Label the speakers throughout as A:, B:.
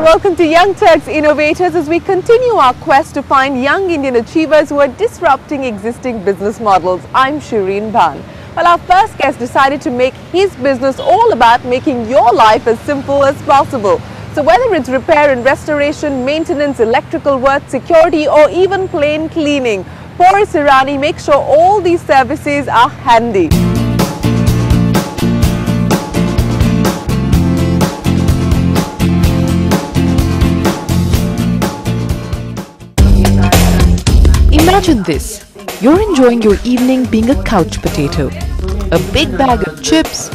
A: welcome to Young Turks Innovators as we continue our quest to find young Indian achievers who are disrupting existing business models. I'm Shireen Bhan. Well, our first guest decided to make his business all about making your life as simple as possible. So whether it's repair and restoration, maintenance, electrical work, security or even plain cleaning, Porus makes sure all these services are handy.
B: Imagine this, you're enjoying your evening being a couch potato, a big bag of chips,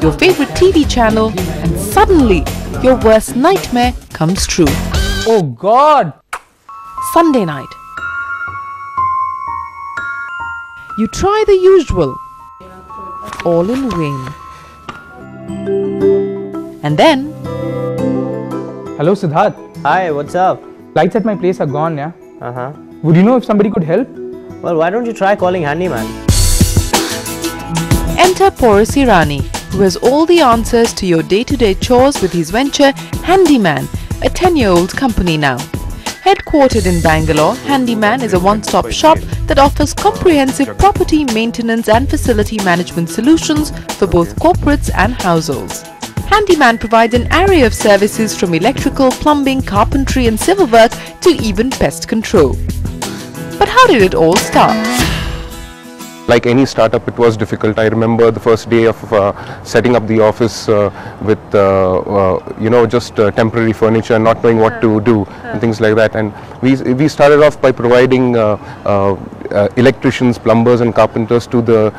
B: your favorite TV channel, and suddenly your worst nightmare comes true.
C: Oh God!
B: Sunday night. You try the usual, all in vain. And then...
C: Hello Siddharth.
D: Hi, what's up?
C: Lights at my place are gone, yeah?
D: Uh-huh.
C: Would you know if somebody could help?
D: Well, why don't you try calling Handiman?
B: Enter Porus, who has all the answers to your day-to-day chores with his venture Handiman, a 10-year-old company now. Headquartered in Bangalore, Handiman is a one-stop shop that offers comprehensive property maintenance and facility management solutions for both corporates and households. Handiman provides an array of services from electrical, plumbing, carpentry and civil work to even pest control. But how did it all start?
E: Like any startup, it was difficult. I remember the first day of setting up the office with just temporary furniture and not knowing what to do and things like that. And we started off by providing electricians, plumbers and carpenters to the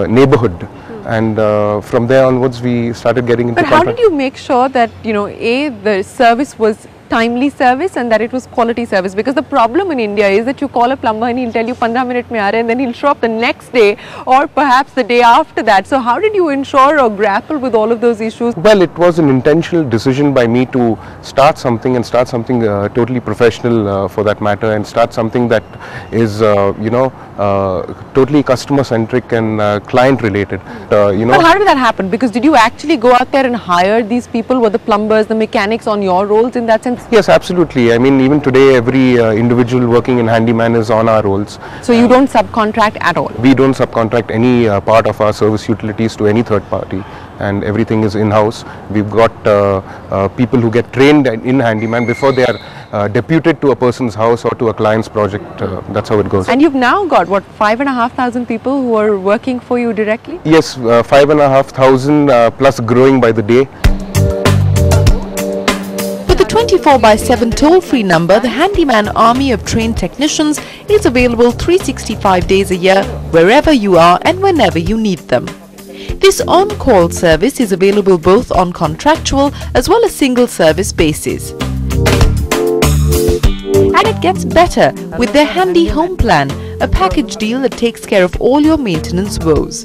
E: neighborhood. And from there onwards we started getting into
A: But how did you make sure that, the service was timely service and that it was quality service? Because the problem in India is that you call a plumber and he'll tell you 15 minutes mein aa rahe, and then he'll show up the next day or perhaps the day after that. So how did you ensure or grapple with all of those issues?
E: Well, it was an intentional decision by me to start something totally professional for that matter, and start something that is totally customer centric and client related.
A: But how did that happen? Because did you actually go out there and hire these people? Were the plumbers, the mechanics on your roles in that sense?
E: Yes, absolutely. I mean, even today every individual working in Handiman is on our rolls.
A: So you don't subcontract at all?
E: We don't subcontract any part of our service utilities to any third party, and everything is in-house. We've got people who get trained in Handiman before they are deputed to a person's house or to a client's project. That's how it goes.
A: And you've now got, what, 5,500 people who are working for you directly?
E: Yes, 5,500 plus growing by the day.
B: With the 24/7 toll-free number, the Handiman army of trained technicians is available 365 days a year, wherever you are and whenever you need them. This on-call service is available both on contractual as well as single service basis. And it gets better with their Handy Home Plan, a package deal that takes care of all your maintenance woes.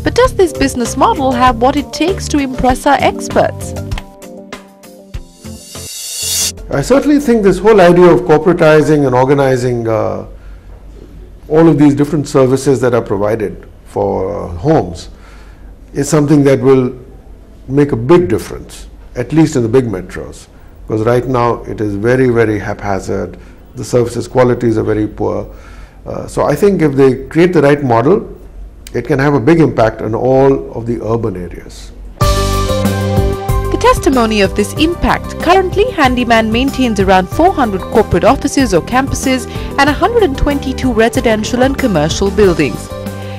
B: But does this business model have what it takes to impress our experts?
F: I certainly think this whole idea of corporatizing and organizing all of these different services that are provided for homes is something that will make a big difference, at least in the big metros. Because right now it is very, very haphazard. The services qualities are very poor. So I think if they create the right model, it can have a big impact on all of the urban areas.
B: The testimony of this impact, currently Handiman maintains around 400 corporate offices or campuses and 122 residential and commercial buildings.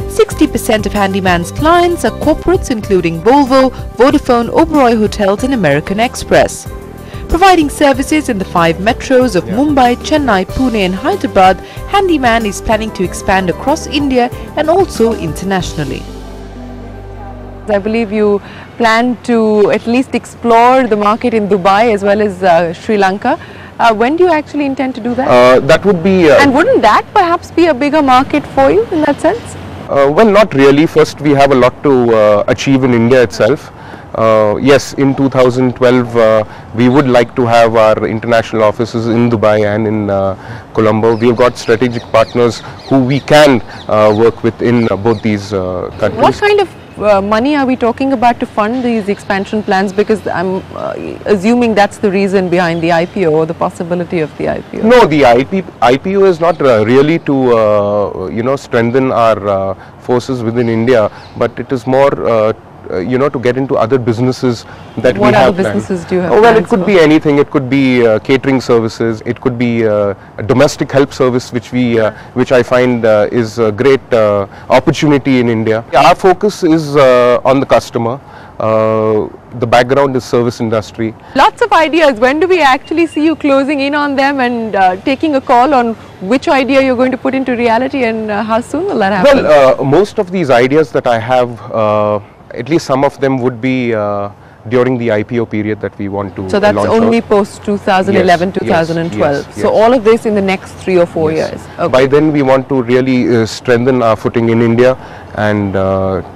B: 60% of Handiman's clients are corporates including Volvo, Vodafone, Oberoi Hotels and American Express. Providing services in the 5 metros of Mumbai, Chennai, Pune and Hyderabad, Handiman is planning to expand across India and also internationally.
A: I believe you plan to at least explore the market in Dubai as well as Sri Lanka. When do you actually intend to do that?
E: That would be...
A: and wouldn't that perhaps be a bigger market for you in that sense?
E: Well, not really. First, we have a lot to achieve in India itself. Yes, in 2012 we would like to have our international offices in Dubai and in Colombo. We have got strategic partners who we can work with in both these countries.
A: What kind of money are we talking about to fund these expansion plans? Because I'm assuming that's the reason behind the IPO or the possibility of the IPO.
E: No, the IPO is not really to strengthen our forces within India, but it is more to get into other businesses that we have.
A: What other businesses do you have?
E: Well, it could be anything. It could be catering services. It could be a domestic help service, which I find is a great opportunity in India. Our focus is on the customer. The background is service industry.
A: Lots of ideas. When do we actually see you closing in on them and taking a call on which idea you're going to put into reality, and how soon will that happen?
E: Well, most of these ideas that I have, at least some of them would be during the IPO period that we want to
A: So that's
E: launch
A: only
E: out.
A: post 2011,
E: Yes,
A: 2012.
E: yes,
A: So
E: yes.
A: all of this in the next 3 or 4
E: Yes.
A: years. Okay.
E: By then we want to really strengthen our footing in India and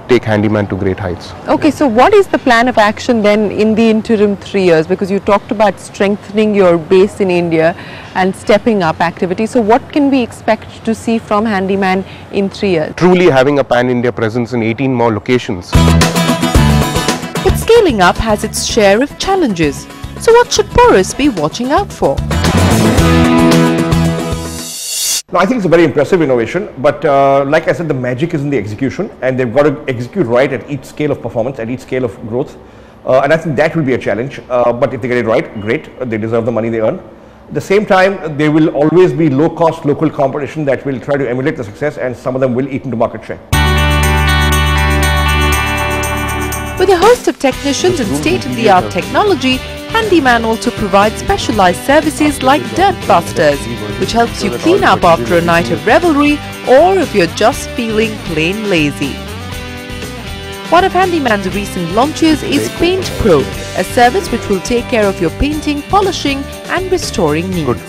E: take Handyman to great heights.
A: Okay, so what is the plan of action then in the interim 3 years? Because you talked about strengthening your base in India and stepping up activities. So what can we expect to see from Handyman in 3 years?
E: Truly having a pan-India presence in 18 more locations.
B: But scaling up has its share of challenges. So what should Porus be watching out for?
G: No, I think it's a very impressive innovation, but like I said, the magic is in the execution, and they've got to execute right at each scale of performance, at each scale of growth, and I think that will be a challenge, but if they get it right, great, they deserve the money they earn. At the same time, there will always be low-cost local competition that will try to emulate the success, and some of them will eat into market share.
B: With a host of technicians and state-of-the-art technology, Handyman also provides specialized services like Dirt Busters, which helps you clean up after a night of revelry or if you're just feeling plain lazy. One of Handyman's recent launches is Paint Pro, a service which will take care of your painting, polishing and restoring needs.
E: Good.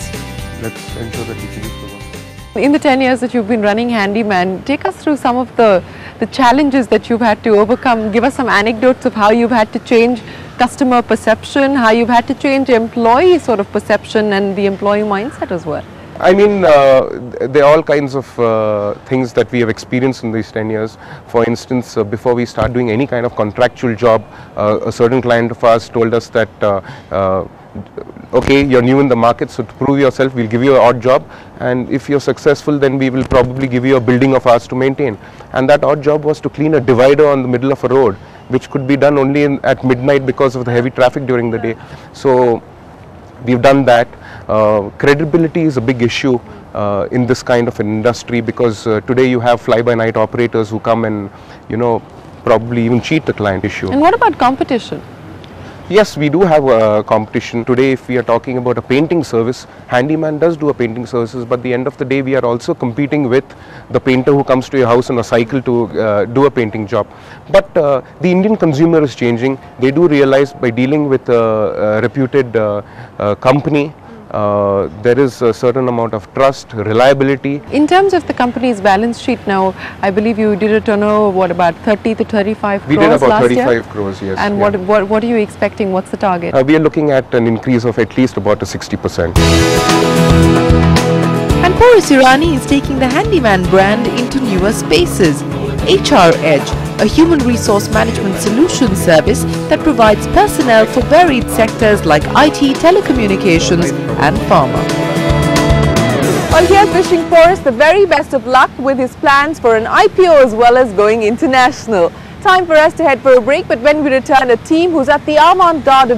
E: Let's ensure that we finish the work.
A: In the 10 years that you've been running Handyman, take us through some of the challenges that you've had to overcome. Give us some anecdotes of how you've had to change customer perception, how you've had to change employee sort of perception and the employee mindset as well.
E: I mean, there are all kinds of things that we have experienced in these 10 years. For instance, before we start doing any kind of contractual job, a certain client of ours told us that okay, you're new in the market, so to prove yourself, we'll give you an odd job, and if you're successful, then we will probably give you a building of ours to maintain. And that odd job was to clean a divider on the middle of a road, which could be done only at midnight because of the heavy traffic during the day. So we've done that. Credibility is a big issue in this kind of an industry, because today you have fly-by-night operators who come and, probably even cheat the client issue.
A: And what about competition?
E: Yes, we do have a competition. Today, if we are talking about a painting service, Handyman does do a painting services, but at the end of the day, we are also competing with the painter who comes to your house on a cycle to do a painting job. But the Indian consumer is changing. They do realize by dealing with a reputed company, there is a certain amount of trust, reliability.
A: In terms of the company's balance sheet now, I believe you did a turnover, what, about 30 to 35 crores
E: We did about
A: last
E: 35
A: year?
E: crores, yes.
A: And
E: yeah.
A: what are you expecting? What's the target?
E: We are looking at an increase of at least about a 60%.
B: And Porus Irani is taking the Handyman brand into newer spaces. HREDGE, a human resource management solution service that provides personnel for varied sectors like IT, telecommunications and pharma.
A: Well, here's wishing Porus the very best of luck with his plans for an IPO as well as going international. Time for us to head for a break, but when we return, a team who's at the avant-garde of